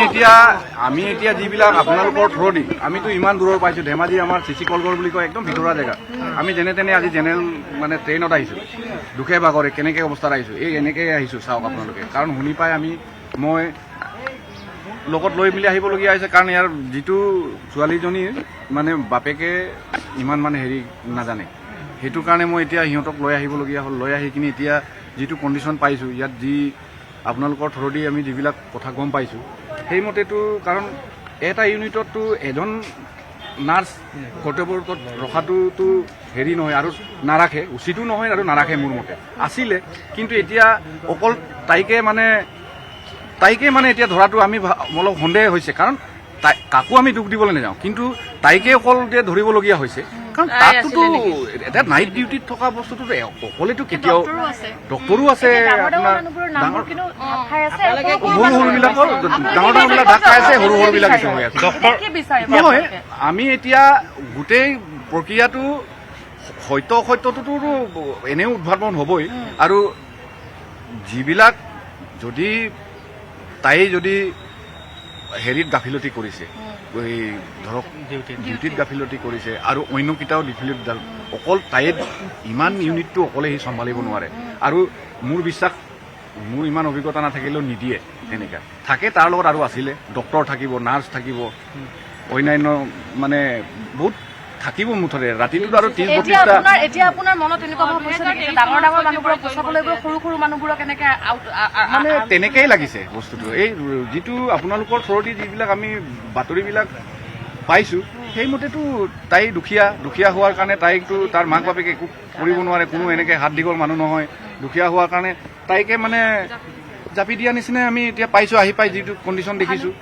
এতিয়া যিবিলাক আপোনালোকৰ থ্ৰুদি আমিতো ইমান দূৰৰ পাইছোঁ। ধেমাজি আমাৰ চিচি কলগড় বুলি কয়, একদম ভিতৰুৱা জেগা। আমি যেনে তেনে আজি জেনেৰেল মানে ট্ৰেইনত আহিছোঁ, দুখে বাগৰে কেনেকৈ অৱস্থাত আহিছোঁ, এই এনেকৈ আহিছোঁ চাওক আপোনালোকে। কাৰণ শুনি পাই মই লগত লৈ মেলি আহিবলগীয়া হৈছে, কাৰণ ইয়াৰ যিটো ছোৱালীজনীৰ মানে বাপেকে ইমান মানে হেৰি নাজানে, সেইটো কাৰণে মই এতিয়া সিহঁতক লৈ আহিবলগীয়া হ'ল। লৈ আহি কিনি এতিয়া যিটো কণ্ডিশ্যন পাইছোঁ, ইয়াত যি আপোনালোকৰ থ্ৰুদি আমি যিবিলাক কথা গম পাইছোঁ, সেইমতেতো কাৰণ এটা ইউনিটততো এজন নাৰ্ছ কৰ্তব্যৰত ৰখাটোতো হেৰি নহয় আৰু নাৰাখে, উচিতো নহয় আৰু নাৰাখে মোৰ মতে। আছিলে কিন্তু এতিয়া অকল তাইকে মানে এতিয়া ধৰাটো আমি অলপ সন্দেহ হৈছে, কাৰণ কাকো আমি দুখ দিবলৈ নাযাওঁ, কিন্তু তাইকে অকল ধৰিবলগীয়া হৈছে। কাৰণ তাততো এটা নাইট ডিউটিত থকা বস্তুটো অকলেতো কেতিয়াও ডক্টৰো আছে, আপোনাৰ সৰুবিলাকৰ ডাঙৰবিলাক ঢাক খাই আছে, সৰুবিলাক কিছু হৈ আছে। নহয়, আমি এতিয়া গোটেই প্ৰক্ৰিয়াটো সত্য অসত্যটোতো এনেও উদ্ভাৱন হ'বই। আৰু যিবিলাক তাই যদি হেৰিত গাফিলতি কৰিছে, এই ধৰক ডিউটিত গাফিলতি কৰিছে আৰু অন্যকেইটাও অকল তাই ইমান ইউনিটটো অকলে সি চম্ভালিব নোৱাৰে। আৰু মোৰ বিশ্বাস, মোৰ ইমান অভিজ্ঞতা নাথাকিলেও নিদিয়ে, এনেকুৱা থাকে তাৰ লগত আৰু আছিলে ডক্টৰ থাকিব, নাৰ্ছ থাকিব, অন্যান্য মানে বহুত থাকিব মুঠতে ৰাতিটোত আৰু 30-32টা। এতিয়া আপোনাৰ মনত এনেকুৱা ভাৱ হৈছে নেকি ডাঙৰ ডাঙৰ মানুহবোৰক বচাবলৈ গৈ সৰু সৰু মানুহবোৰক এনেকে মানে তেনেকেই লাগিছে বস্তুটো। এই যিটো আপোনালোকৰ থ্ৰুদি যিবিলাক আমি বাতৰিবিলাক পাইছোঁ, সেইমতেতো তাই দুখীয়া হোৱাৰ কাৰণে তাইকতো তাৰ মাক বাপেকে একো কৰিব নোৱাৰে, কোনো এনেকৈ হাত দীঘল মানুহ নহয়। দুখীয়া হোৱাৰ কাৰণে তাইকে মানে জাপি দিয়া নিচিনাই আমি এতিয়া পাইছোঁ, আহি পাই যিটো কণ্ডিশ্যন দেখিছোঁ।